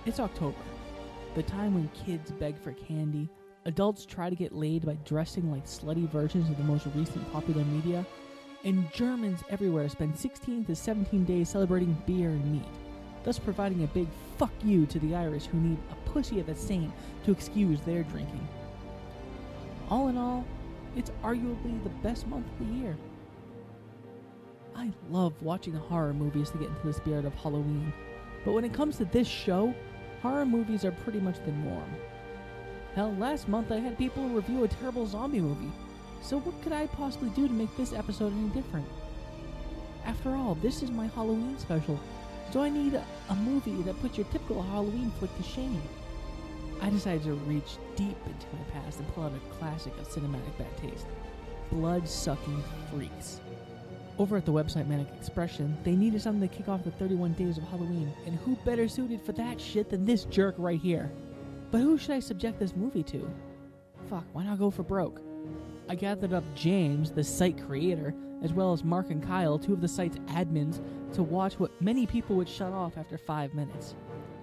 It's October, the time when kids beg for candy, adults try to get laid by dressing like slutty versions of the most recent popular media, and Germans everywhere spend 16 to 17 days celebrating beer and meat, thus providing a big fuck you to the Irish who need a pussy of a saint to excuse their drinking. All in all, it's arguably the best month of the year. I love watching horror movies to get into the spirit of Halloween, but when it comes to this show, horror movies are pretty much the norm. Hell, last month I had people review a terrible zombie movie, so what could I possibly do to make this episode any different? After all, this is my Halloween special, so I need a movie that puts your typical Halloween flick to shame. I decided to reach deep into my past and pull out a classic of cinematic bad taste, Bloodsucking Freaks. Over at the website Manic Expression, they needed something to kick off the 31 days of Halloween, and who better suited for that shit than this jerk right here? But who should I subject this movie to? Fuck, why not go for broke? I gathered up James, the site creator, as well as Mark and Kyle, two of the site's admins, to watch what many people would shut off after 5 minutes.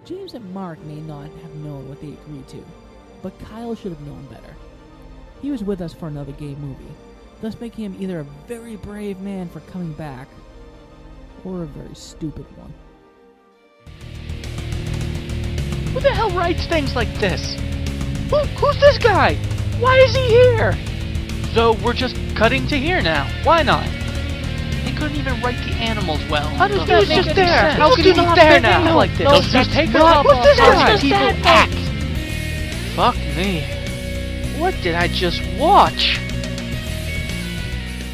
James and Mark may not have known what they agreed to, but Kyle should have known better. He was with us for another gay movie, thus making him either a very brave man for coming back, or a very stupid one. Who the hell writes things like this? Who's this guy? Why is he here? So we're just cutting to here now. Why not? They couldn't even write the animals well. How does that make any sense? How can he be there now like this? They'll just take not what's this how guy? people act. Fuck me. What did I just watch?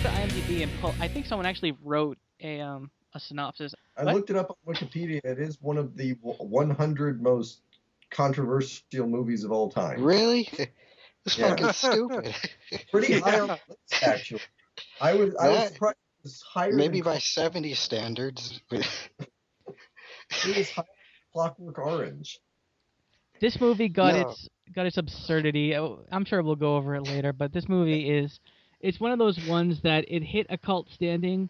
The IMDb and I think someone actually wrote a synopsis. I looked it up on Wikipedia. It is one of the 100 most controversial movies of all time. Really? It's Yeah. fucking stupid. Pretty high on the list, actually. I was surprised it was higher. Maybe than by 70 standards. it was higher than Clockwork Orange. This movie got No. its absurdity. I'm sure we'll go over it later, but this movie it's one of those ones that it hit a cult standing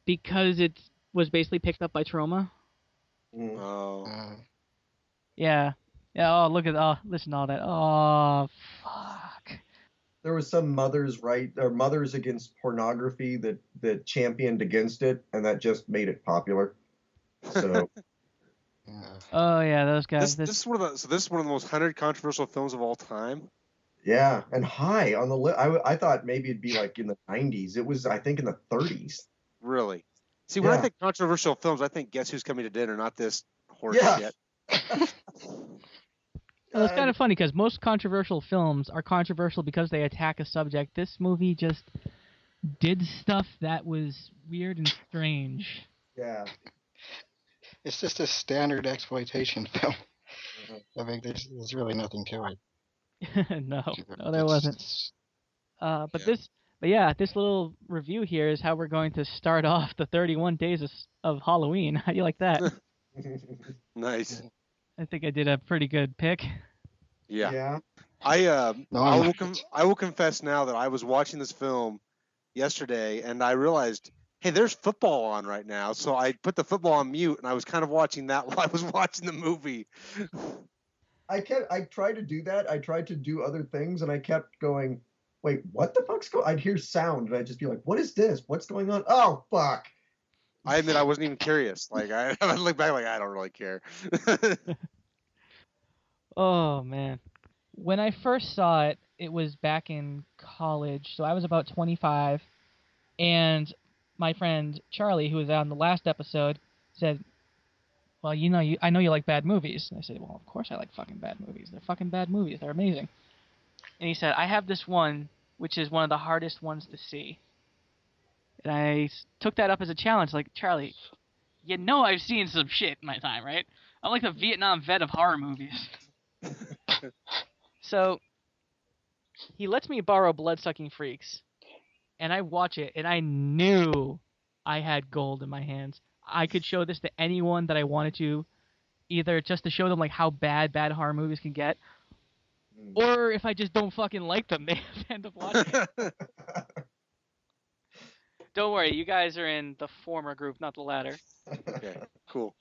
because it was basically picked up by Trauma. Mm. Yeah. Yeah, listen to all that. Oh, fuck. There was some mothers against pornography that championed against it, and that just made it popular. So Oh, yeah, those guys. This is one of the most 100 controversial films of all time. yeah, and high on the list. I thought maybe it'd be like in the 90s. It was, I think, in the 30s. Really? See, when I Yeah. think controversial films, I think Guess Who's Coming to Dinner, not this horse Yeah. shit. Well, it's kind of funny because most controversial films are controversial because they attack a subject. This movie just did stuff that was weird and strange. Yeah. It's just a standard exploitation film. I mean, there's really nothing to it. No, there wasn't. This little review here is how we're going to start off the 31 days of Halloween. How do you like that? Nice. I think I did a pretty good pick. Yeah. No, I will confess now that I was watching this film yesterday and I realized, hey, there's football on right now. So I put the football on mute and I was kind of watching that while I was watching the movie. I tried to do that. I tried to do other things, and I kept going, wait, what the fuck's going on? I'd hear sound, and I'd just be like, what is this? What's going on? Oh, fuck. I admit I wasn't even curious. Like I look back like I don't really care. Oh, man. When I first saw it, it was back in college, so I was about 25, and my friend Charlie, who was on the last episode, said, well, I know you like bad movies. And I said, well, of course I like fucking bad movies. They're fucking bad movies. They're amazing. And he said, I have this one, which is one of the hardest ones to see. And I took that up as a challenge, like, Charlie, I've seen some shit in my time, right? I'm like the Vietnam vet of horror movies. So, he lets me borrow Bloodsucking Freaks, and I watch it, and I knew I had gold in my hands. I could show this to anyone that I wanted to, either just to show them like how bad horror movies can get, or if I just don't fucking like them, they have to end up watching it. Don't worry, you guys are in the former group, not the latter. Okay, cool.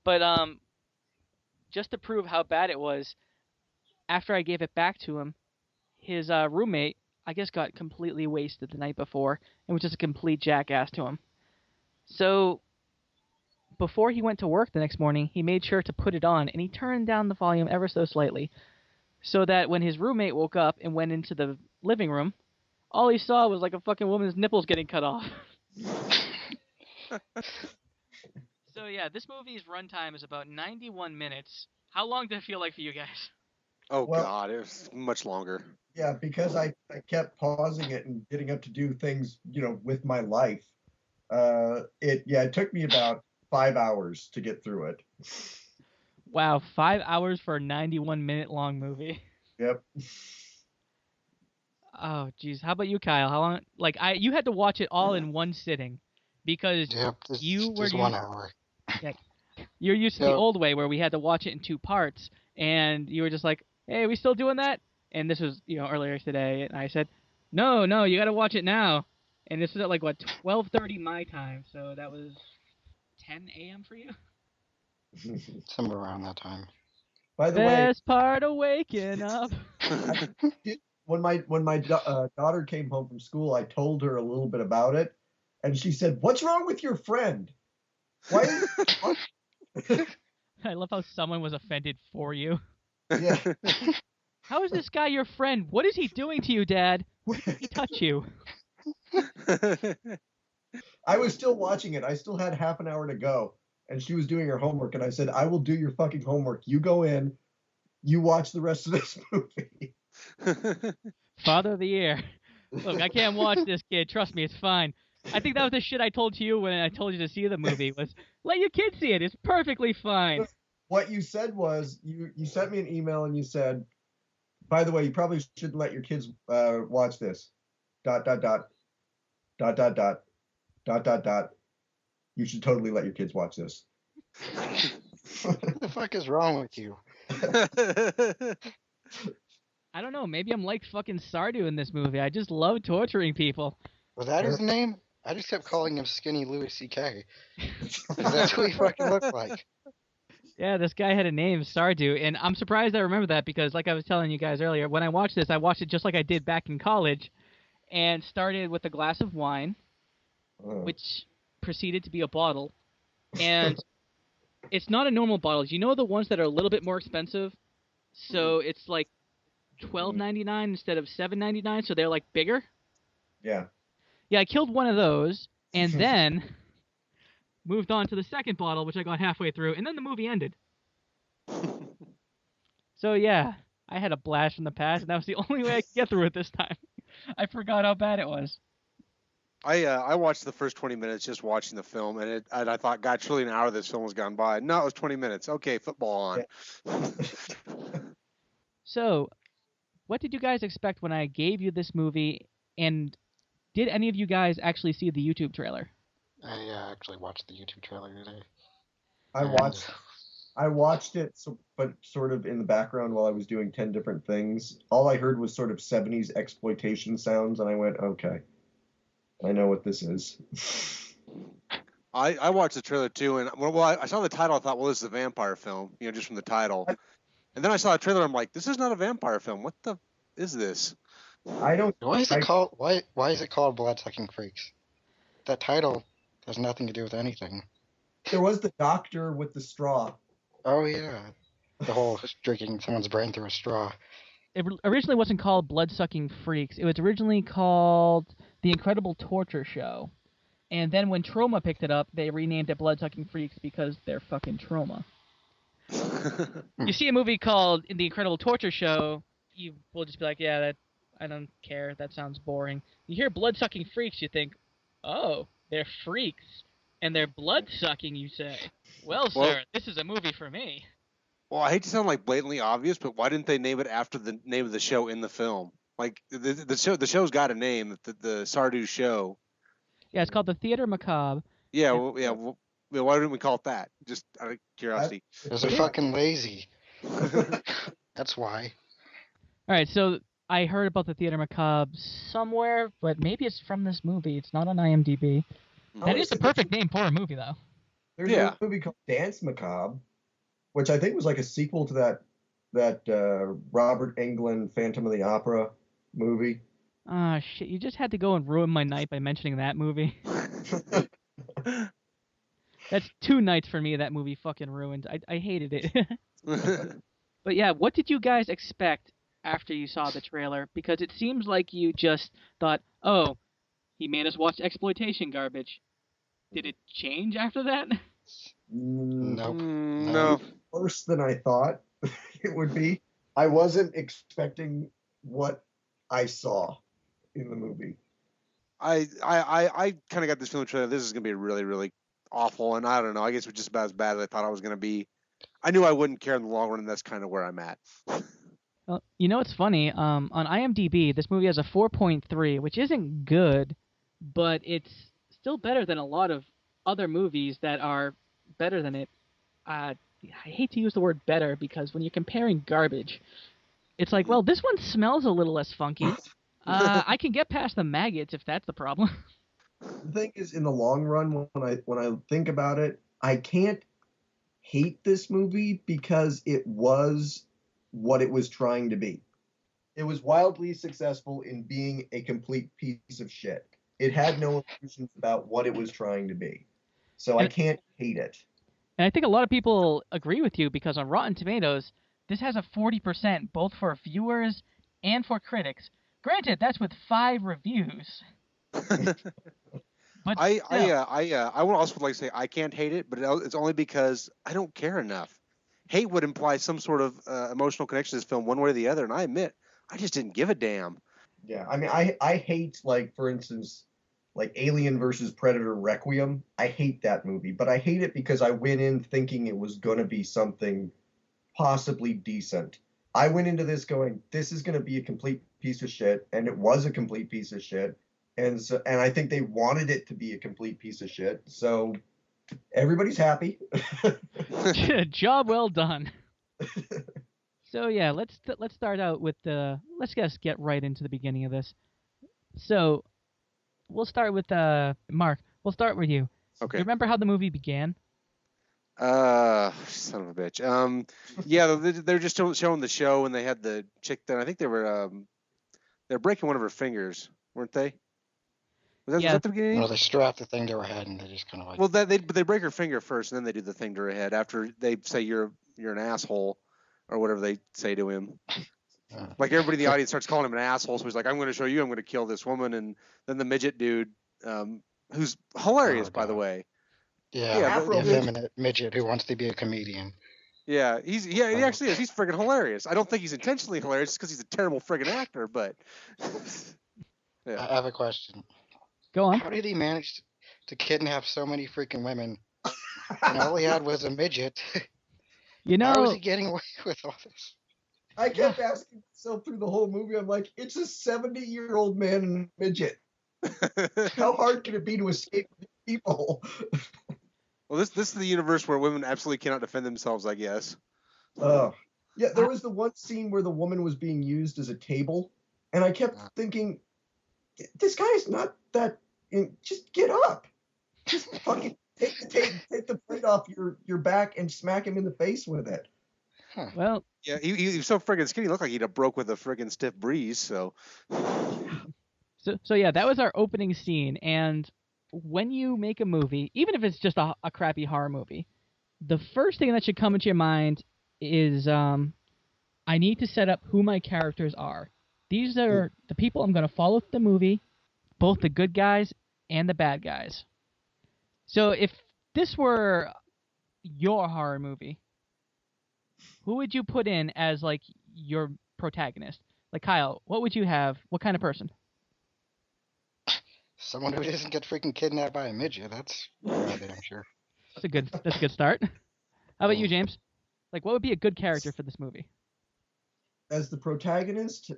But But just to prove how bad it was, after I gave it back to him, his roommate, I guess, got completely wasted the night before and was just a complete jackass to him. So before he went to work the next morning, he made sure to put it on, and he turned down the volume ever so slightly, so that when his roommate woke up and went into the living room, all he saw was like a fucking woman's nipples getting cut off. So yeah, this movie's runtime is about 91 minutes. How long did it feel like for you guys? Oh Well- God, it was much longer. Yeah, because I kept pausing it and getting up to do things, with my life. It took me about 5 hours to get through it. Wow, 5 hours for a 91-minute long movie. Yep. Oh, jeez. How about you, Kyle? How long? Like, you had to watch it all in one sitting because Yep, you were just 1 hour. you're used to the Yep. old way where we had to watch it in 2 parts, and you were just like, "Hey, are we still doing that?" And this was, earlier today, and I said, "No, you got to watch it now." And this was at 12:30 my time, so that was 10 a.m. for you. Somewhere around that time. By the way, Best part of waking up. when my daughter came home from school, I told her a little bit about it, and she said, "What's wrong with your friend? Why?" I love how someone was offended for you. Yeah. How is this guy your friend? What is he doing to you, Dad? Where did he touch you? I was still watching it. I still had half an hour to go, and she was doing her homework, and I said, "I will do your fucking homework. You go in, you watch the rest of this movie." Father of the Year. Look, I can't watch this, kid. Trust me, it's fine. I think that was the shit I told to you when I told you to see the movie was, let your kids see it. It's perfectly fine. What you said was, you sent me an email and you said, "By the way, you probably shouldn't let your kids watch this. ... You should totally let your kids watch this." What the fuck is wrong with you? I don't know. Maybe I'm like fucking Sardu in this movie. I just love torturing people. Was that his name? I just kept calling him Skinny Louis C.K. That's what he fucking looked like. Yeah, this guy had a name, Sardu, and I'm surprised I remember that because, like I was telling you guys earlier, when I watched this, I watched it just like I did back in college, and started with a glass of wine, which proceeded to be a bottle, and it's not a normal bottle. You know the ones that are a little bit more expensive? So it's like $12.99 instead of $7.99, so they're like bigger? Yeah. Yeah, I killed one of those, and then moved on to the second bottle, which I got halfway through, and then the movie ended. So yeah, I had a blast from the past, and that was the only way I could get through it this time. I forgot how bad it was. I watched the first 20 minutes just watching the film, and I thought, God, surely an hour of this film has gone by. No, it was 20 minutes. Okay, football on. So, what did you guys expect when I gave you this movie, and did any of you guys actually see the YouTube trailer? I actually watched the YouTube trailer today. I watched it, but sort of in the background while I was doing 10 different things. All I heard was sort of 70s exploitation sounds, and I went, okay, I know what this is. I watched the trailer too, and I saw the title. I thought, well, this is a vampire film, just from the title. And then I saw the trailer. I'm like, this is not a vampire film. What the is this? I don't. Why is it called? Why is it called Bloodsucking Freaks? That title has nothing to do with anything. There was the doctor with the straw. Oh yeah, the whole drinking someone's brain through a straw. It originally wasn't called Bloodsucking Freaks. It was originally called The Incredible Torture Show. And then when Trauma picked it up, they renamed it Bloodsucking Freaks because they're fucking Trauma. You see a movie called The Incredible Torture Show, you will just be like, yeah, I don't care. That sounds boring. You hear Bloodsucking Freaks, you think, oh, they're freaks. And they're blood-sucking, you say. Well, sir, this is a movie for me. Well, I hate to sound like blatantly obvious, but why didn't they name it after the name of the show in the film? Like the show's got a name, the Sardu show. Yeah, it's called The Theater Macabre. Yeah, why didn't we call it that? Just out of curiosity. Because they're fucking lazy. That's why. All right, so I heard about The Theater Macabre somewhere, but maybe it's from this movie. It's not on IMDb. That is the perfect name for a movie, though. There's Yeah. a movie called Dance Macabre, which I think was like a sequel to that Robert Englund Phantom of the Opera movie. Ah, shit! You just had to go and ruin my night by mentioning that movie. That's 2 nights for me. That movie fucking ruined. I hated it. But yeah, what did you guys expect after you saw the trailer? Because it seems like you just thought, oh, he made us watch exploitation garbage. Did it change after that? Nope. No. Worse than I thought it would be. I wasn't expecting what I saw in the movie. I kind of got this feeling trailer. This is gonna be really, really awful, and I don't know. I guess it was just about as bad as I thought I was gonna be. I knew I wouldn't care in the long run, and that's kind of where I'm at. Well, you know what's funny? On IMDb, this movie has a 4.3, which isn't good, but it's still better than a lot of other movies that are better than it. I hate to use the word better because when you're comparing garbage, it's like, well, this one smells a little less funky. I can get past the maggots if that's the problem. The thing is, in the long run, when I think about it, I can't hate this movie because it was what it was trying to be. It was wildly successful in being a complete piece of shit. It had no illusions about what it was trying to be. So I can't hate it. And I think a lot of people agree with you because on Rotten Tomatoes, this has a 40% both for viewers and for critics. Granted, that's with 5 reviews. But I would also like to say I can't hate it, but it's only because I don't care enough. Hate would imply some sort of emotional connection to this film, one way or the other, and I admit I just didn't give a damn. Yeah, I mean, I hate, like, for instance, like Alien versus Predator Requiem. I hate that movie, but I hate it because I went in thinking it was going to be something possibly decent. I went into this going, this is going to be a complete piece of shit, and it was a complete piece of shit. And I think they wanted it to be a complete piece of shit. So everybody's happy. Job well done. So yeah, let's start out with let's just get right into the beginning of this. So we'll start with Mark. We'll start with you. Okay. Do you remember how the movie began? Son of a bitch. Yeah, they're just showing the show, and they had the chick there. I think they're breaking one of her fingers, weren't they? Was that the beginning? Well, they strap the thing to her head, and they just kind of like. Well, they break her finger first, and then they do the thing to her head after they say you're an asshole, or whatever they say to him. Like everybody in the audience starts calling him an asshole, so he's like, "I'm going to show you. I'm going to kill this woman." And then the midget dude, who's hilarious, by the way. Yeah, the effeminate midget who wants to be a comedian. Yeah, he actually is. He's friggin' hilarious. I don't think he's intentionally hilarious because he's a terrible friggin' actor, but. Yeah. I have a question. Go on. How did he manage to kidnap so many freaking women? And all he had was a midget. You know, how is he getting away with all this? I kept asking myself through the whole movie, I'm like, it's a 70-year-old man and a midget. How hard can it be to escape people? Well, this is the universe where women absolutely cannot defend themselves, I guess. Yeah, there was the one scene where the woman was being used as a table, and I kept thinking, this guy's not that. Just get up. Just fucking take the plate off your back and smack him in the face with it. Huh. Well, yeah, he was so friggin' skinny, he looked like he'd have broke with a friggin' stiff breeze. So yeah, that was our opening scene. And when you make a movie, even if it's just a crappy horror movie, the first thing that should come into your mind is I need to set up who my characters are. These are the people I'm going to follow through the movie, both the good guys and the bad guys. So if this were your horror movie, who would you put in as, like, your protagonist? Like, Kyle, what would you have? What kind of person? Someone who doesn't get freaking kidnapped by a midget. That's right, I'm sure. That's a good start. How about you, James? Like, what would be a good character for this movie? As the protagonist,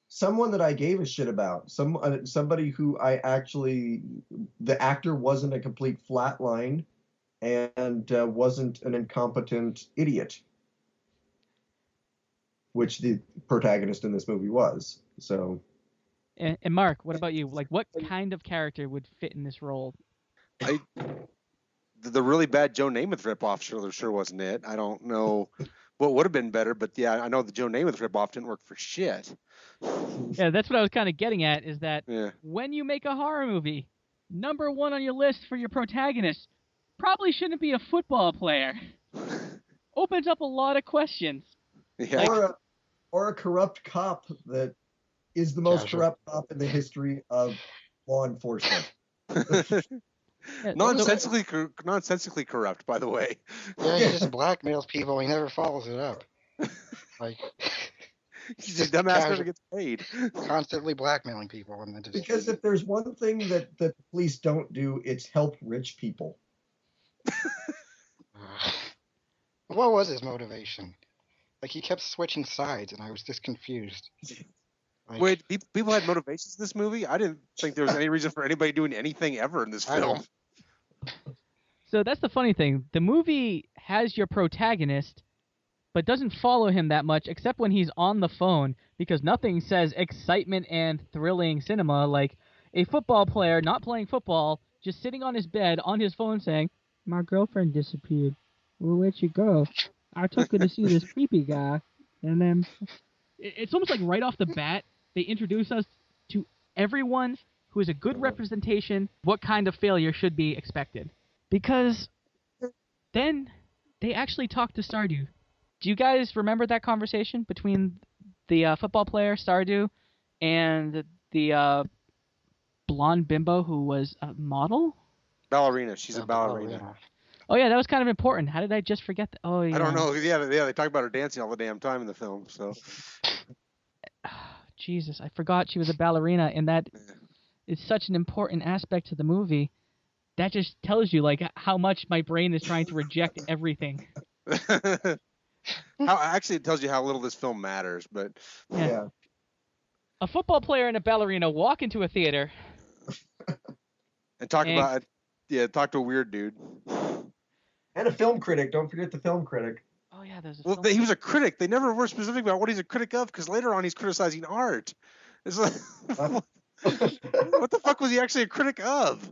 someone that I gave a shit about. Somebody who the actor wasn't a complete flatline and wasn't an incompetent idiot, which the protagonist in this movie was. So. And Mark, what about you? Like, what kind of character would fit in this role? the really bad Joe Namath ripoff sure wasn't it. I don't know what would have been better, but yeah, I know the Joe Namath ripoff didn't work for shit. Yeah, that's what I was kind of getting at, is that Yeah. when you make a horror movie, number one on your list for your protagonist probably shouldn't be a football player. Opens up a lot of questions. Yeah. Or a corrupt cop that is the most corrupt cop in the history of law enforcement. Yeah, Nonsensically corrupt, by the way. Yeah, he just blackmails people. He never follows it up. Like he's just dumbass never gets paid. Constantly blackmailing people, and then just because if there's one thing that the police don't do, it's help rich people. What was his motivation? Like, he kept switching sides, and I was just confused. Like, wait, people had motivations in this movie? I didn't think there was any reason for anybody doing anything ever in this film. So that's the funny thing. The movie has your protagonist, but doesn't follow him that much, except when he's on the phone, because nothing says excitement and thrilling cinema like a football player not playing football, just sitting on his bed on his phone saying, "My girlfriend disappeared. Well, where'd she go? I took her to see this creepy guy." And then it's almost like right off the bat, they introduce us to everyone who is a good representation what kind of failure should be expected. Because then they actually talk to Stardew. Do you guys remember that conversation between the football player, Stardew, and the blonde bimbo who was a model? Ballerina. She's a ballerina. Oh, yeah, that was kind of important. How did I just forget that? Oh, yeah. I don't know. Yeah, they talk about her dancing all the damn time in the film, so... Jesus, I forgot she was a ballerina, and that is such an important aspect to the movie. That just tells you, like, how much my brain is trying to reject everything. Actually, it tells you how little this film matters, but... Yeah. A football player and a ballerina walk into a theater. And talk to a weird dude. And a film critic. Don't forget the film critic. Oh, yeah, there's a film critic. He was a critic. They never were specific about what he's a critic of, because later on he's criticizing art. It's like, what the fuck was he actually a critic of?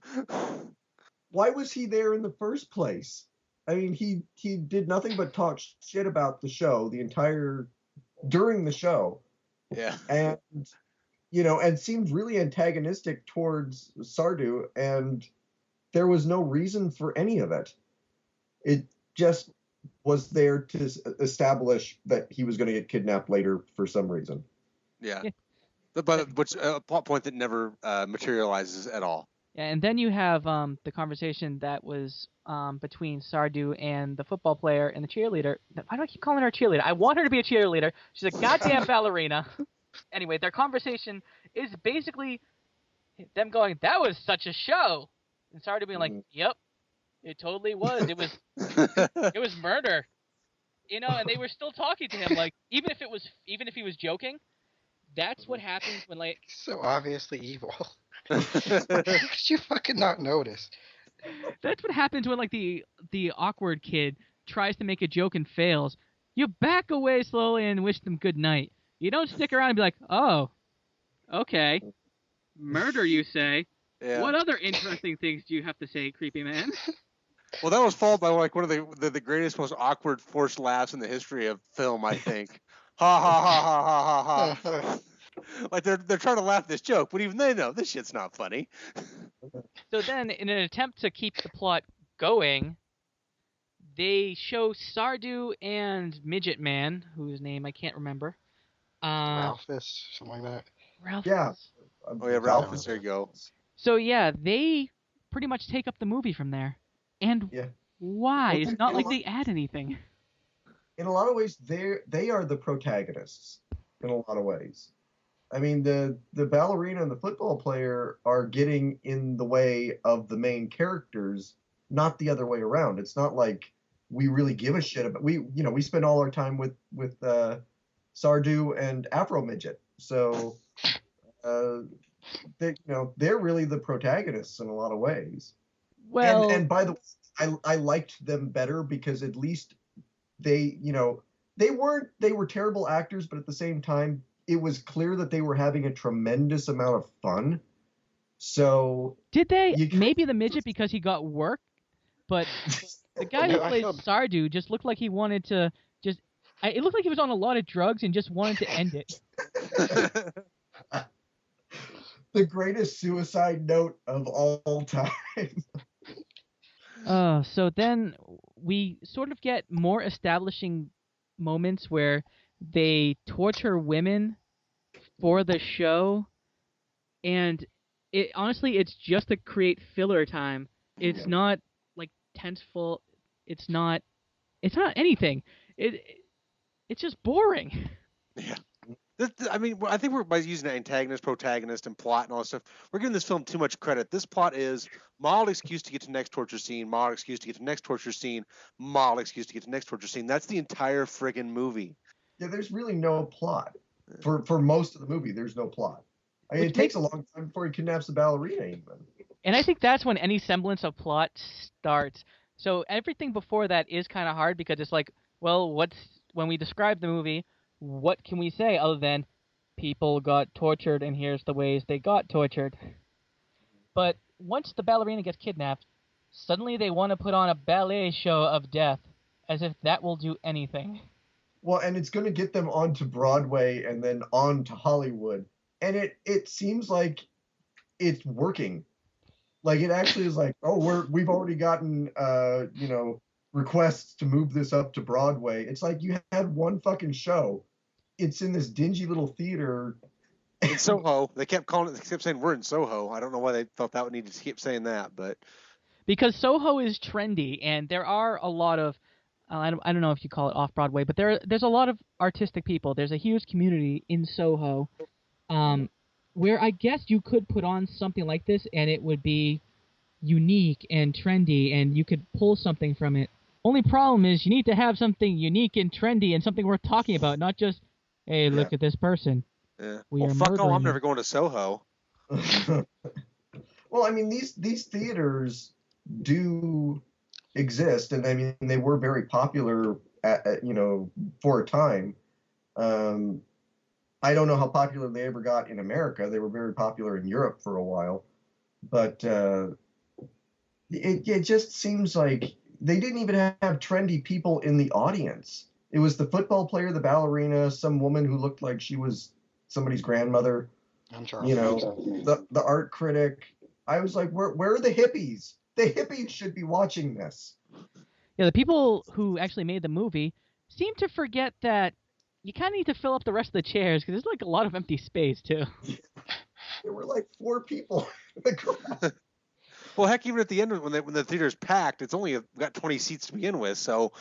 Why was he there in the first place? I mean, he did nothing but talk shit about the show during the show. Yeah. And, and seemed really antagonistic towards Stardew, and there was no reason for any of it. It just was there to establish that he was going to get kidnapped later for some reason. Yeah. But which a plot point that never materializes at all. Yeah, and then you have the conversation that was between Stardew and the football player and the cheerleader. Why do I keep calling her a cheerleader? I want her to be a cheerleader. She's a goddamn ballerina. Anyway, their conversation is basically them going, "That was such a show," and Stardew being like, "Yep, it totally was. It was murder." And they were still talking to him, like, even if he was joking. That's what happens when, like... So obviously evil. How could you fucking not notice? That's what happens when, like, the awkward kid tries to make a joke and fails. You back away slowly and wish them good night. You don't stick around and be like, "Oh, okay. Murder, you say? Yeah. What other interesting things do you have to say, creepy man?" Well, that was followed by, like, one of the greatest, most awkward forced laughs in the history of film, I think. Ha ha ha ha ha ha ha. Like they're trying to laugh at this joke, but even they know this shit's not funny. So then, in an attempt to keep the plot going, they show Stardew and Midget Man, whose name I can't remember. Ralphus, something like that. Ralphus. Yeah. Oh yeah, Ralphus. There you go. So yeah, they pretty much take up the movie from there. And why? It's not like they add anything. In a lot of ways, they are the protagonists. In a lot of ways, I mean, the ballerina and the football player are getting in the way of the main characters, not the other way around. It's not like we really give a shit about. We spend all our time with Stardew and Afro Midget, so they're really the protagonists in a lot of ways. Well, and by the way, I liked them better because at least they were terrible actors, but at the same time, it was clear that they were having a tremendous amount of fun. So did they? Maybe the midget because he got work. But the guy who No, I played feel- Sardu just looked like he wanted to just. It looked like he was on a lot of drugs and just wanted to end it. The greatest suicide note of all time. So then we sort of get more establishing moments where they torture women for the show, and it honestly it's just to create filler time. It's not like tenseful. It's not anything. It's just boring. Yeah. I mean, I think we're by using antagonist, protagonist, and plot and all that stuff. We're giving this film too much credit. This plot is mild excuse to get to next torture scene, mild excuse to get to next torture scene, mild excuse to get to next torture scene. That's the entire friggin' movie. Yeah, there's really no plot for most of the movie. There's no plot. I mean, it takes a long time before he kidnaps the ballerina, even. And I think that's when any semblance of plot starts. So everything before that is kind of hard because it's like, well, when we describe the movie, what can we say other than people got tortured and here's the ways they got tortured? But once the ballerina gets kidnapped, suddenly they want to put on a ballet show of death, as if that will do anything. Well, and it's going to get them onto Broadway and then on to Hollywood. And it seems like it's working. Like, it actually is like, oh, we've already gotten, requests to move this up to Broadway. It's like you had one fucking show. It's in this dingy little theater. In Soho. They kept saying we're in Soho. I don't know why they felt that would need to keep saying that, but Because Soho is trendy, and there are a lot of, I don't know if you call it off-Broadway, but there's a lot of artistic people. There's a huge community in Soho where I guess you could put on something like this, and it would be unique and trendy, and you could pull something from it. Only problem is you need to have something unique and trendy and something worth talking about, not just, hey, look at this person. yeah. We Well, are fuck all. murdering I'm never going to Soho. Well, I mean, these theaters do exist, and I mean, they were very popular for a time. I don't know how popular they ever got in America. They were very popular in Europe for a while, but it just seems like they didn't even have trendy people in the audience. It was the football player, the ballerina, some woman who looked like she was somebody's grandmother. I'm Charles. The art critic. I was like, where are the hippies? The hippies should be watching this. Yeah, the people who actually made the movie seem to forget that you kind of need to fill up the rest of the chairs because there's like a lot of empty space too. There were like 4 people in the crowd. Well, heck, even at the end when the theater's packed, it's only got 20 seats to begin with, so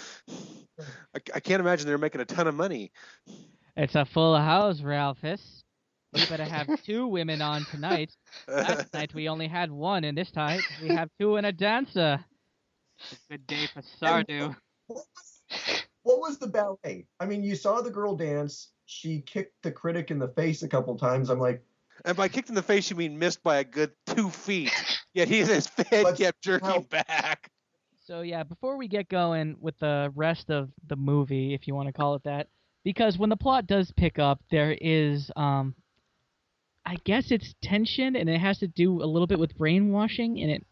I can't imagine they're making a ton of money. It's a full house, Ralphus. We better have 2 women on tonight. Last night we only had 1, and this time we have 2 and a dancer. Good day for Sardu. What was the ballet? I mean, you saw the girl dance. She kicked the critic in the face a couple times. I'm like, And by kicked in the face, you mean missed by a good 2 feet. Yet his head kept jerking back. So yeah, before we get going with the rest of the movie, if you want to call it that, because when the plot does pick up, there is, I guess it's tension, and it has to do a little bit with brainwashing, and it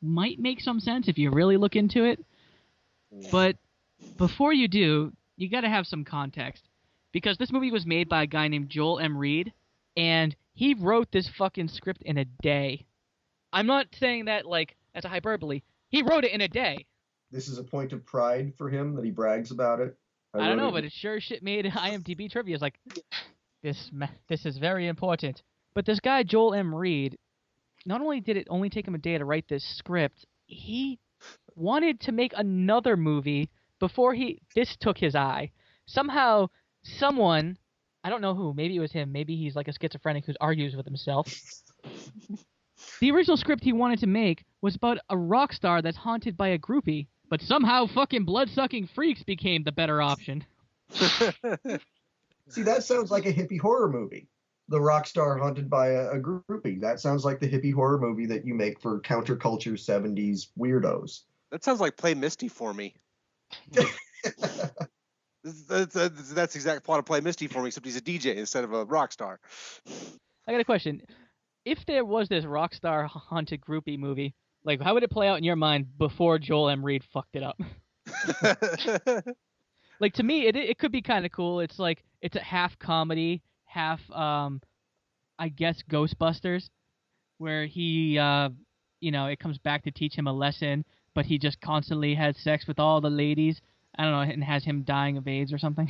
might make some sense if you really look into it. But before you do, you got to have some context, because this movie was made by a guy named Joel M. Reed, and he wrote this fucking script in a day. I'm not saying that, like, as a hyperbole. He wrote it in a day. this is a point of pride for him that he brags about it. I don't know, but it sure shit made IMDb trivia. It's like, this is very important. But this guy, Joel M. Reed, not only did it only take him a day to write this script, he wanted to make another movie before this took his eye. Somehow, someone, I don't know who, maybe it was him, maybe he's like a schizophrenic who argues with himself. The original script he wanted to make was about a rock star that's haunted by a groupie, but somehow fucking blood-sucking freaks became the better option. See, that sounds like a hippie horror movie. The rock star haunted by a groupie. That sounds like the hippie horror movie that you make for counterculture 70s weirdos. That sounds like Play Misty for me. That's the exact plot of Play Misty for me, except he's a DJ instead of a rock star. I got a question. If there was this rock star haunted groupie movie, Like, how would it play out in your mind before Joel M. Reed fucked it up? Like, to me, it could be kind of cool. It's like, it's a half comedy, half, I guess, Ghostbusters, where he, it comes back to teach him a lesson, but he just constantly has sex with all the ladies. I don't know, and has him dying of AIDS or something.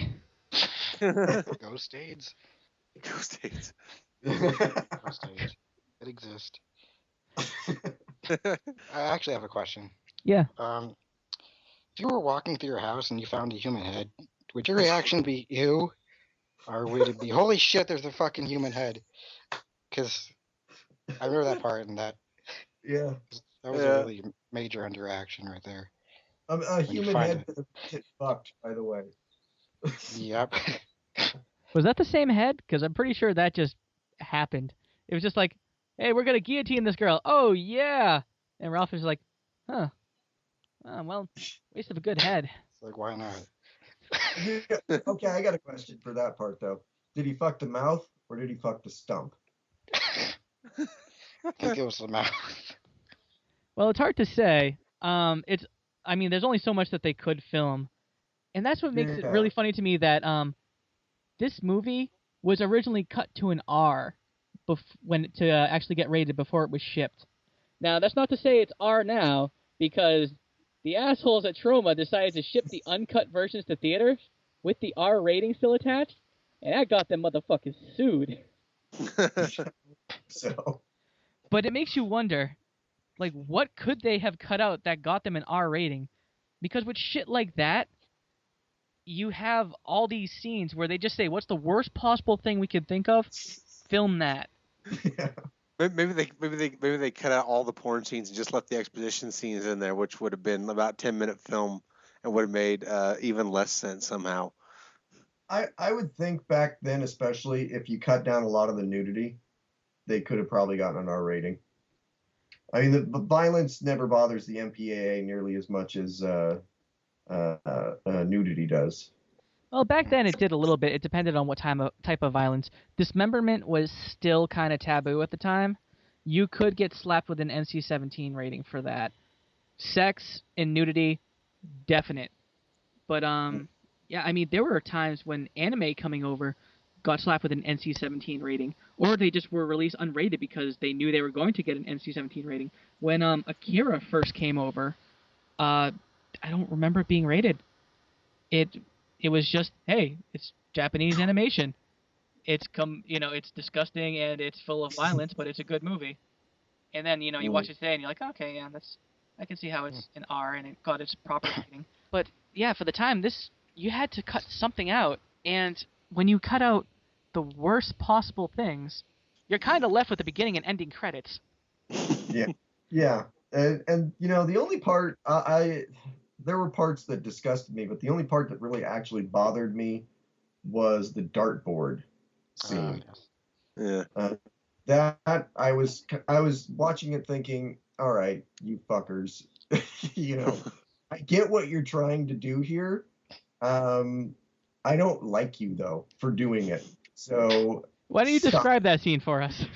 Ghost AIDS. Ghost AIDS. Ghost AIDS. It exists. I actually have a question. Yeah. If you were walking through your house and you found a human head, would your reaction be ew, or would it be holy shit? There's a fucking human head? Because I remember that part, and that Yeah. was a really major interaction right there. A human head that get fucked, by the way. Yep. Was that the same head? Because I'm pretty sure that just happened. It was just like, hey, we're going to guillotine this girl. Oh, yeah. And Ralph is like, huh. Well, waste of a good head. It's like, why not? Yeah. Okay, I got a question for that part, though. Did he fuck the mouth, or did he fuck the stump? I think it was the mouth. Well, it's hard to say. There's only so much that they could film. And that's what makes it really funny to me that this movie was originally cut to an R to actually get rated before it was shipped. Now, that's not to say it's R now, because the assholes at Troma decided to ship the uncut versions to theaters with the R rating still attached, and that got them motherfuckers sued. So, but it makes you wonder, like, what could they have cut out that got them an R rating? Because with shit like that, you have all these scenes where they just say, what's the worst possible thing we could think of? Film that. yeah. Maybe they cut out all the porn scenes and just left the exposition scenes in there, which would have been about 10-minute film and would have made even less sense somehow. I would think back then, especially if you cut down a lot of the nudity, they could have probably gotten an R rating. I mean, the violence never bothers the MPAA nearly as much as nudity does. Well, back then it did a little bit. It depended on what type of violence. Dismemberment was still kind of taboo at the time. You could get slapped with an NC-17 rating for that. Sex and nudity, definite. But there were times when anime coming over got slapped with an NC-17 rating, or they just were released unrated because they knew they were going to get an NC-17 rating. When Akira first came over, I don't remember it being rated. It was just, hey, it's Japanese animation. It's disgusting and it's full of violence, but it's a good movie. And then, you watch it today and you're like, okay, yeah, I can see how it's an R and it got its proper rating. But yeah, for the time, you had to cut something out, and when you cut out the worst possible things, you're kind of left with the beginning and ending credits. Yeah. And the only part there were parts that disgusted me, but the only part that really actually bothered me was the dartboard scene. Yeah. That I was watching it thinking, all right, you fuckers, I get what you're trying to do here. I don't like you though for doing it. So why don't you describe that scene for us?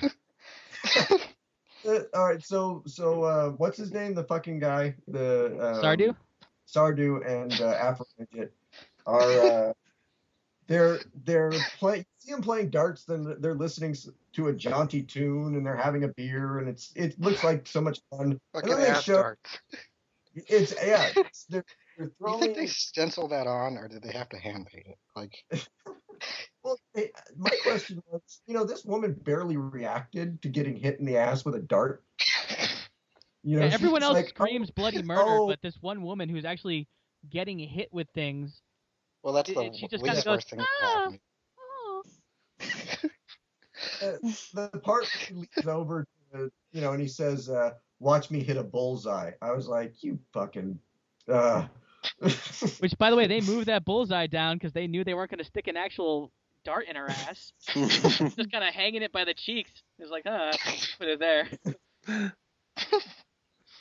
All right, so what's his name? The fucking guy, the Sardu and Afro Midget are they're playing. See them playing darts, then they're listening to a jaunty tune and they're having a beer and it looks like so much fun. Fucking ass darts. They're throwing. You think they stencil that on, or did they have to hand paint it? Like, well, my question was, this woman barely reacted to getting hit in the ass with a dart. Everyone else screams bloody murder, but this one woman who's actually getting hit with things. Well, that's the she just least worst thing that happened. The part he leans over to, and he says, "Watch me hit a bullseye." I was like, "You fucking." Which, by the way, they moved that bullseye down because they knew they weren't going to stick an actual dart in her ass. Just kind of hanging it by the cheeks. It was like, put it there.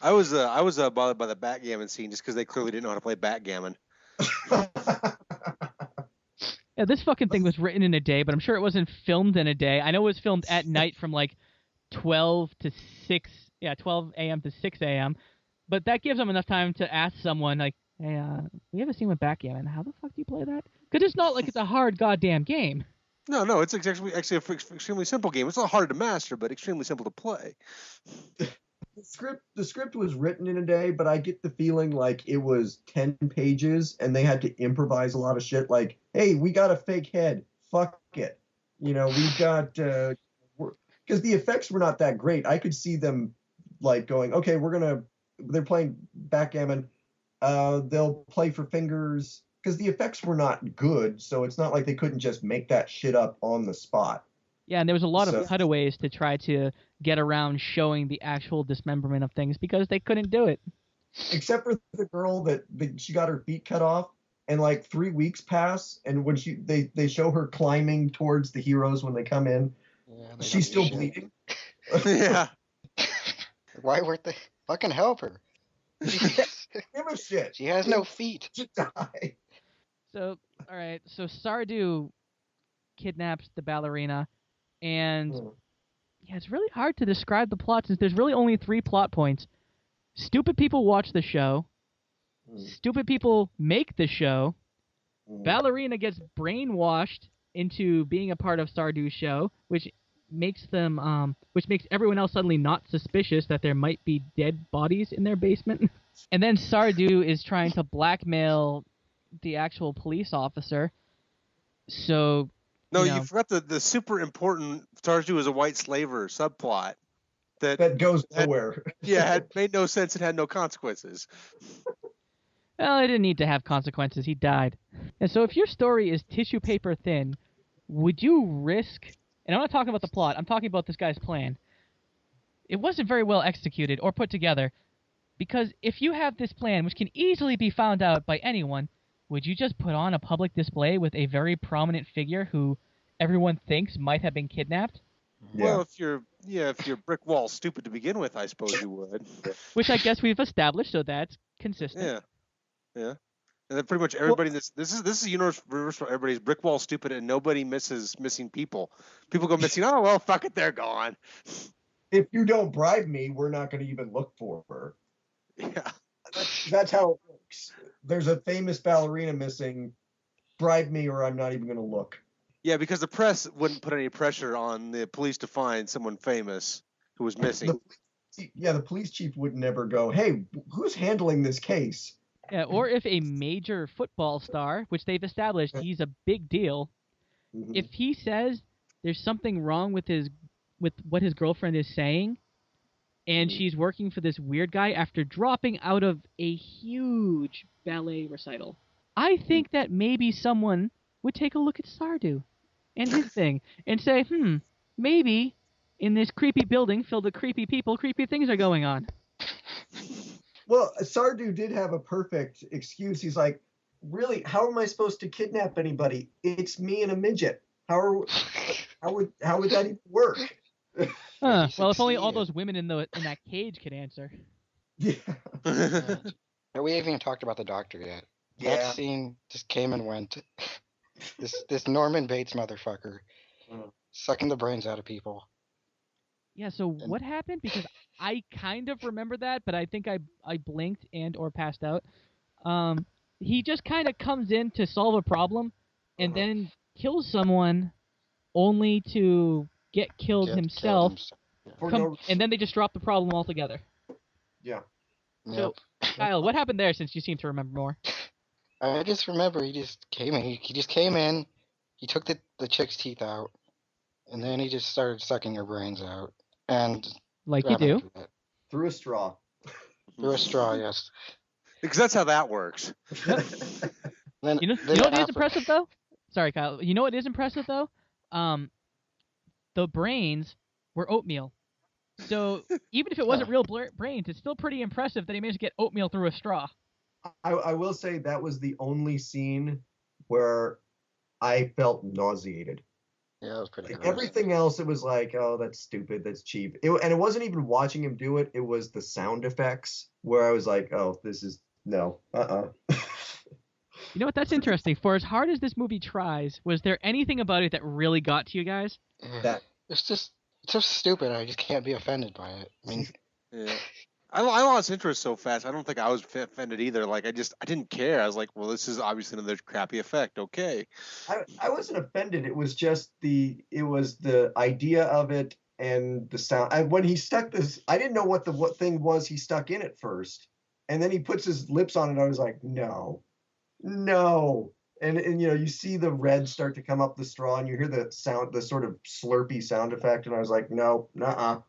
I was bothered by the backgammon scene just because they clearly didn't know how to play backgammon. Yeah, this fucking thing was written in a day, but I'm sure it wasn't filmed in a day. I know it was filmed at night from like 12 to 6 12 a.m. to 6 a.m. But that gives them enough time to ask someone, like, hey, we have a scene with backgammon. How the fuck do you play that? Because it's not like it's a hard goddamn game. No, it's actually an extremely simple game. It's not hard to master, but extremely simple to play. The script was written in a day, but I get the feeling like it was 10 pages and they had to improvise a lot of shit. Like, hey, we got a fake head. Fuck it. We've got because the effects were not that great. I could see them like going, okay, they're playing backgammon. They'll play for fingers because the effects were not good. So it's not like they couldn't just make that shit up on the spot. Yeah, and there was a lot of cutaways to try to get around showing the actual dismemberment of things because they couldn't do it. Except for the girl that she got her feet cut off, and like 3 weeks pass, and when they show her climbing towards the heroes when they come in, she's still bleeding. Yeah. Why weren't they fucking help her? Give a shit. She has no feet. She died. So, all right. So Sardu kidnaps the ballerina, and yeah, it's really hard to describe the plot since there's really only 3 plot points. Stupid people watch the show. Stupid people make the show. Ballerina gets brainwashed into being a part of Sardu's show, which makes everyone else suddenly not suspicious that there might be dead bodies in their basement. And then Sardu is trying to blackmail the actual police officer. So no, you forgot the super important Sardu is a white slaver subplot that goes nowhere. Had made no sense and had no consequences. Well, it didn't need to have consequences. He died. And so if your story is tissue paper thin, would you risk... And I'm not talking about the plot. I'm talking about this guy's plan. It wasn't very well executed or put together. Because if you have this plan, which can easily be found out by anyone, would you just put on a public display with a very prominent figure who everyone thinks might have been kidnapped? Yeah. Well, if you're brick wall stupid to begin with, I suppose you would. Which I guess we've established, so that's consistent. Yeah. And then pretty much everybody this is universal. Everybody's brick wall stupid, and nobody misses missing people. People go missing. Oh well, fuck it, they're gone. If you don't bribe me, we're not going to even look for her. Yeah, that's how it works. There's a famous ballerina missing. Bribe me, or I'm not even going to look. Yeah, because the press wouldn't put any pressure on the police to find someone famous who was missing. The police chief would never go, hey, who's handling this case? Yeah, or if a major football star, which they've established he's a big deal, if he says there's something wrong with what his girlfriend is saying, and she's working for this weird guy after dropping out of a huge ballet recital, I think that maybe someone would take a look at Sardu and his thing and say, maybe in this creepy building filled with creepy people, creepy things are going on. Well, Sardu did have a perfect excuse. He's like, really, how am I supposed to kidnap anybody? It's me and a midget. How would that even work? Well, if only all those women in that cage could answer. Yeah. We haven't even talked about the doctor yet. Yeah. That scene just came and went. This Norman Bates motherfucker sucking the brains out of people. Yeah, so what happened? Because I kind of remember that, but I think I blinked and or passed out. He just kind of comes in to solve a problem and then kills someone only to get killed himself. And then they just drop the problem altogether. Yeah. So, Kyle, what happened there since you seem to remember more? I just remember he just came in. He just came in. He took the chick's teeth out. And then he just started sucking her brains out. And like you do? Through a straw. Through a straw, yes. Because that's how that works. Then, you know what is impressive, though? Sorry, Kyle. You know what is impressive, though? The brains were oatmeal. So even if it wasn't real brains, it's still pretty impressive that he managed to get oatmeal through a straw. I will say that was the only scene where I felt nauseated. Yeah, that was pretty gross. Everything else, it was like, oh, that's stupid, that's cheap. And it wasn't even watching him do it. It was the sound effects where I was like, oh, this is, no, You know what? That's interesting. For as hard as this movie tries, was there anything about it that really got to you guys? It's just so stupid. I just can't be offended by it. I mean, Yeah. I lost interest so fast. I don't think I was offended either. Like I didn't care. I was like, well, this is obviously another crappy effect. Okay. I wasn't offended. It was just the idea of it and the sound. When he stuck this, I didn't know what thing was he stuck in at first, and then he puts his lips on it. I was like, no, no. And you see the red start to come up the straw, and you hear the sound, the sort of slurpy sound effect, and I was like, no, no.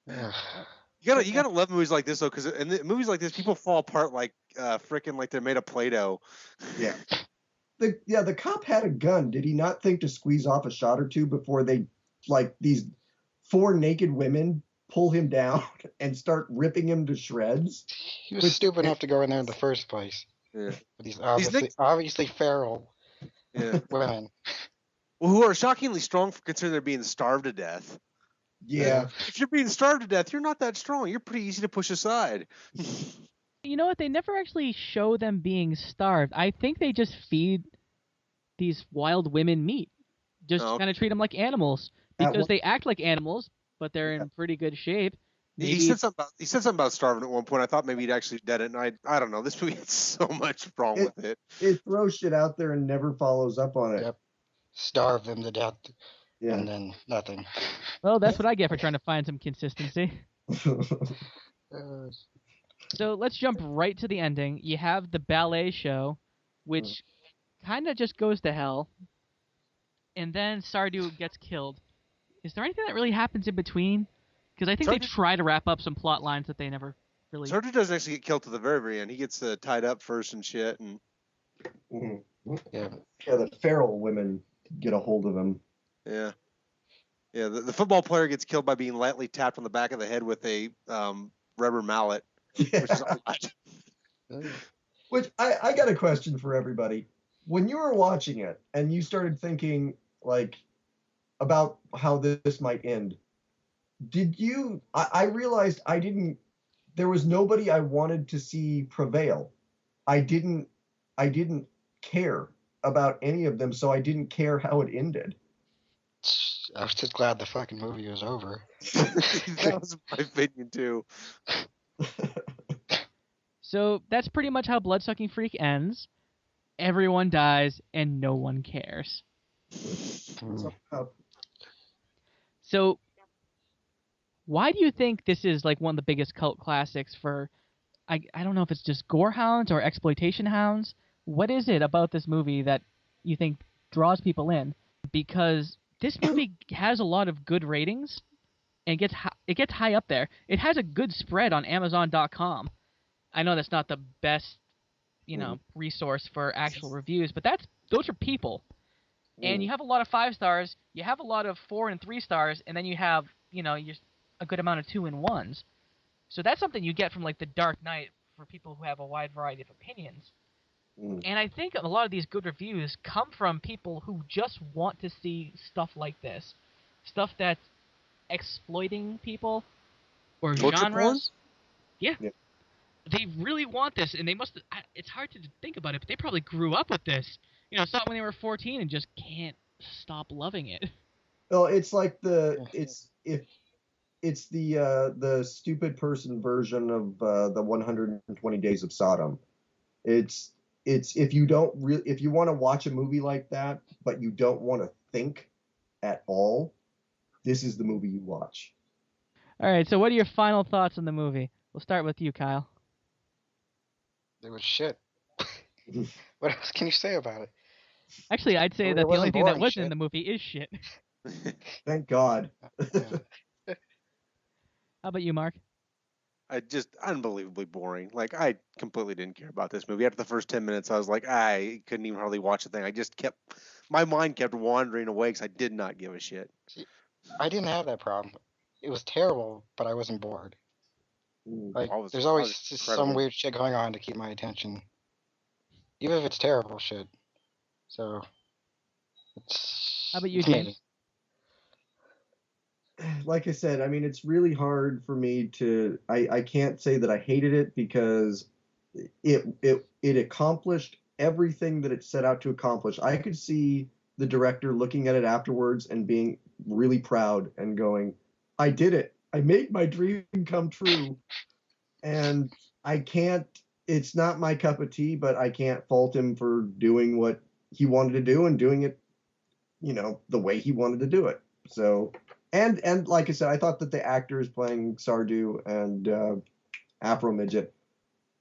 You gotta love movies like this though, because in movies like this, people fall apart like frickin' like they're made of Play-Doh. Yeah. The cop had a gun. Did he not think to squeeze off a shot or two before these 4 naked women pull him down and start ripping him to shreds? He was stupid enough to go in there in the first place. Yeah. With these obviously feral women. Well, who are shockingly strong considering they're being starved to death. Yeah. If you're being starved to death, you're not that strong. You're pretty easy to push aside. You know what? They never actually show them being starved. I think they just feed these wild women meat. Just kind of treat them like animals because they act like animals, but they're in pretty good shape. Maybe... He said something about starving at one point. I thought maybe he'd actually did it, and I don't know. This movie has so much wrong with it. It throws shit out there and never follows up on it. Yep. Starve them to death. Yeah. And then nothing. Well, that's what I get for trying to find some consistency. So let's jump right to the ending. You have the ballet show, which kind of just goes to hell. And then Sardu gets killed. Is there anything that really happens in between? Because I think they try to wrap up some plot lines that they never really... Sardu doesn't actually get killed to the very, very end. He gets tied up first and shit. And yeah, the feral women get a hold of him. Yeah. Yeah, the football player gets killed by being lightly tapped on the back of the head with a rubber mallet. Yeah. Which is odd. Which I got a question for everybody. When you were watching it and you started thinking about how this might end, I realized there was nobody I wanted to see prevail. I didn't care about any of them, so I didn't care how it ended. I was just glad the fucking movie was over. That was my opinion too. So that's pretty much how Bloodsucking Freak ends. Everyone dies and no one cares. So why do you think this is like one of the biggest cult classics for, I don't know if it's just gore hounds or exploitation hounds? What is it about this movie that you think draws people in? Because this movie has a lot of good ratings and it gets high up there. It has a good spread on Amazon.com. I know that's not the best, resource for actual reviews, but those are people. And you have a lot of 5 stars, you have a lot of 4 and 3 stars, and then you have, a good amount of 2 and 1s. So that's something you get from like The Dark Knight for people who have a wide variety of opinions. And I think a lot of these good reviews come from people who just want to see stuff like this. Stuff that's exploiting people or genres. Yeah. They really want this, and they must... It's hard to think about it, but they probably grew up with this. Saw it when they were 14 and just can't stop loving it. Well, it's like it's the stupid person version of the 120 Days of Sodom. It's if you want to watch a movie like that, but you don't want to think at all, this is the movie you watch. All right, so what are your final thoughts on the movie? We'll start with you, Kyle. It was shit. What else can you say about it? Actually, I'd say that the only thing that wasn't in the movie is shit. Thank God. How about you, Mark? Just unbelievably boring. Like, I completely didn't care about this movie. After the first 10 minutes, I was like, I couldn't even hardly watch the thing. My mind kept wandering away because I did not give a shit. I didn't have that problem. It was terrible, but I wasn't bored. There's always just some weird shit going on to keep my attention. Even if it's terrible shit. So, how about you, James? Like I said, I mean, it's really hard for me to... I can't say that I hated it because it accomplished everything that it set out to accomplish. I could see the director looking at it afterwards and being really proud and going, I did it. I made my dream come true. And I can't, it's not my cup of tea, but I can't fault him for doing what he wanted to do and doing it, the way he wanted to do it. So, and like I said, I thought that the actors playing Sardu and Afro Midget,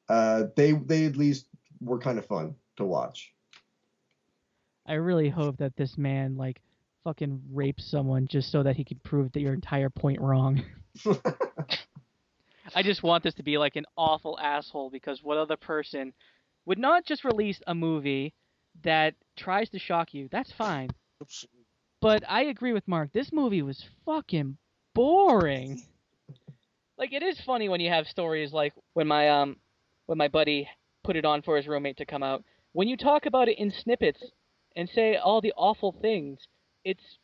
they at least were kind of fun to watch. I really hope that this man like fucking rapes someone just so that he could prove that your entire point wrong. I just want this to be like an awful asshole, because what other person would not just release a movie that tries to shock you? That's fine. Oops. But I agree with Mark. This movie was fucking boring. Like, it is funny when you have stories like when my buddy put it on for his roommate to come out. When you talk about it in snippets and say all the awful things, it's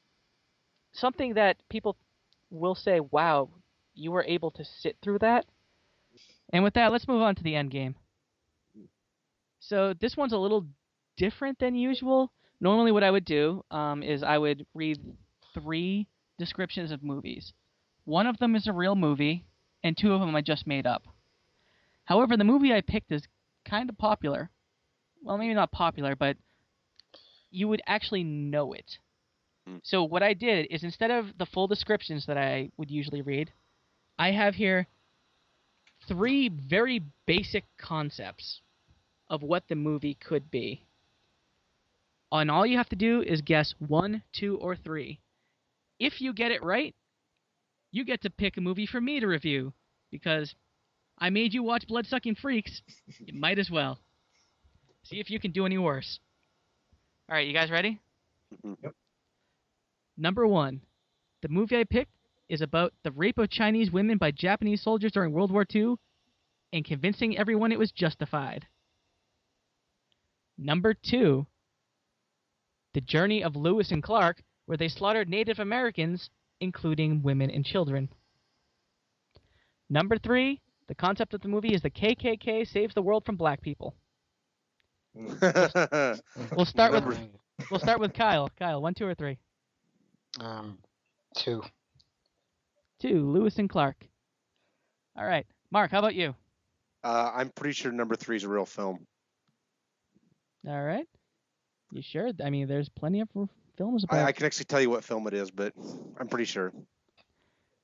something that people will say, wow, you were able to sit through that. And with that, let's move on to the end game. So this one's a little different than usual. Normally what I would do is I would read 3 descriptions of movies. One of them is a real movie, and 2 of them I just made up. However, the movie I picked is kind of popular. Well, maybe not popular, but you would actually know it. So what I did is, instead of the full descriptions that I would usually read, I have here 3 very basic concepts of what the movie could be. And all you have to do is guess 1, 2, or 3. If you get it right, you get to pick a movie for me to review, because I made you watch Bloodsucking Freaks. You might as well. See if you can do any worse. All right, you guys ready? Yep. Number 1. The movie I picked is about the rape of Chinese women by Japanese soldiers during World War II and convincing everyone it was justified. Number 2. The Journey of Lewis and Clark, where they slaughtered Native Americans, including women and children. Number 3. The concept of the movie is the KKK saves the world from black people. We'll start with Kyle. Kyle, 1, 2, or 3? 2. 2. Lewis and Clark. All right, Mark. How about you? I'm pretty sure number 3 is a real film. All right. You sure? I mean, there's plenty of films about. I can actually tell you what film it is, but I'm pretty sure.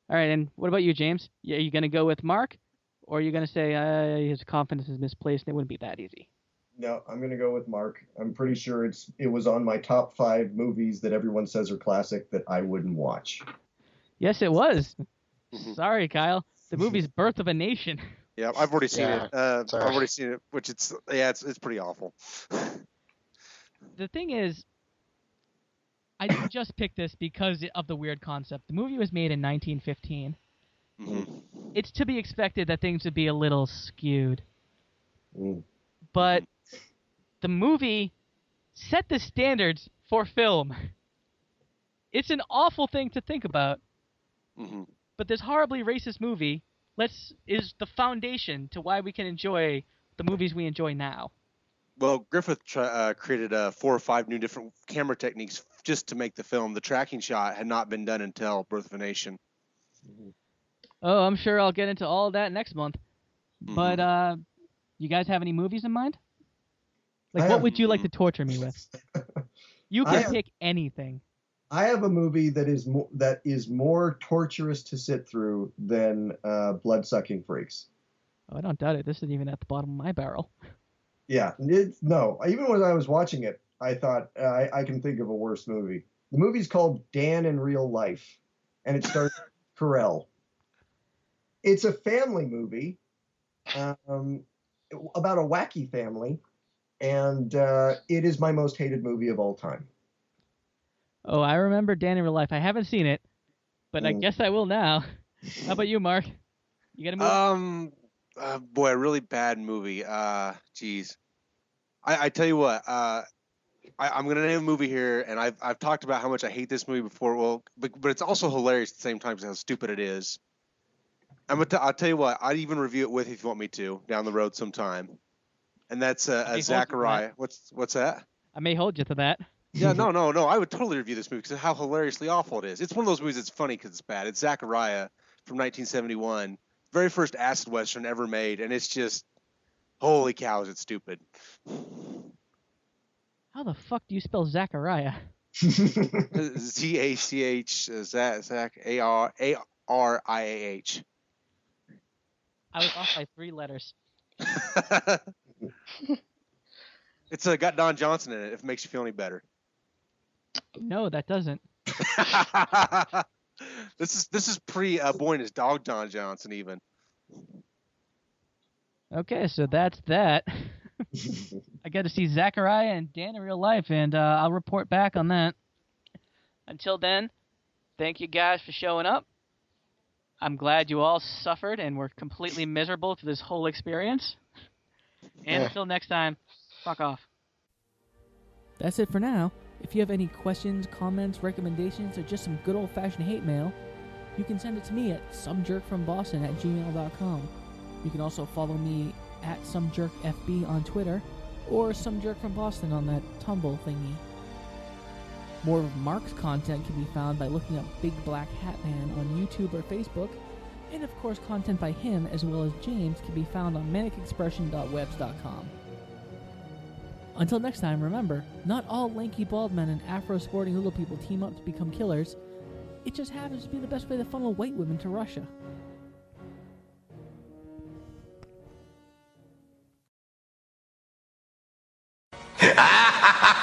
All right, and what about you, James? Are you going to go with Mark, or are you going to say his confidence is misplaced and it wouldn't be that easy? No, I'm going to go with Mark. I'm pretty sure it was on my top 5 movies that everyone says are classic that I wouldn't watch. Yes, it was. Sorry, Kyle. The movie's Birth of a Nation. Yeah, I've already seen it. I've already seen it, which it's pretty awful. The thing is, I didn't just pick this because of the weird concept. The movie was made in 1915. Mm-hmm. It's to be expected that things would be a little skewed. Mm. But the movie set the standards for film. It's an awful thing to think about. Mm-hmm. But this horribly racist movie is the foundation to why we can enjoy the movies we enjoy now. Well, Griffith created 4 or 5 new different camera techniques just to make the film. The tracking shot had not been done until Birth of a Nation. Oh, I'm sure I'll get into all of that next month. Mm-hmm. But you guys have any movies in mind? Like, what would you like to torture me with? You can pick anything. I have a movie that is more torturous to sit through than Bloodsucking Freaks. Oh, I don't doubt it. This isn't even at the bottom of my barrel. Yeah, no. Even when I was watching it, I thought I can think of a worse movie. The movie's called Dan in Real Life, and it stars Carell. It's a family movie about a wacky family, and it is my most hated movie of all time. Oh, I remember Dan in Real Life. I haven't seen it, but I guess I will now. How about you, Mark? You got a movie? Boy, a really bad movie. Geez. I tell you what, I'm going to name a movie here, and I've talked about how much I hate this movie before. Well, but it's also hilarious at the same time because how stupid it is. I'll tell you what, I'd even review it with you if you want me to down the road sometime. And that's Zachariah. What's that? I may hold you to that. Yeah, no. I would totally review this movie because of how hilariously awful it is. It's one of those movies that's funny because it's bad. It's Zachariah from 1971, very first acid western ever made, and it's just, holy cows, it's stupid. How the fuck do you spell Zachariah? Z-A-C-H, Zach, A-R-I-A-H. I was off by 3 letters. It's got Don Johnson in it, if it makes you feel any better. No, that doesn't. This is pre Boy and His Dog Don Johnson even. Okay, so that's that. I got to see Zachariah and Dan in real life, and I'll report back on that. Until then, thank you guys for showing up. I'm glad you all suffered and were completely miserable through this whole experience. And until next time, fuck off. That's it for now. If you have any questions, comments, recommendations, or just some good old-fashioned hate mail, you can send it to me at somejerkfromboston@gmail.com. You can also follow me at somejerkfb on Twitter, or somejerkfromboston on that Tumblr thingy. More of Mark's content can be found by looking up Big Black Hat Man on YouTube or Facebook, and of course content by him as well as James can be found on manicexpression.webs.com. Until next time, remember, not all lanky bald men and afro-sporting little people team up to become killers. It just happens to be the best way to funnel white women to Russia. Ha ha ha ha ha!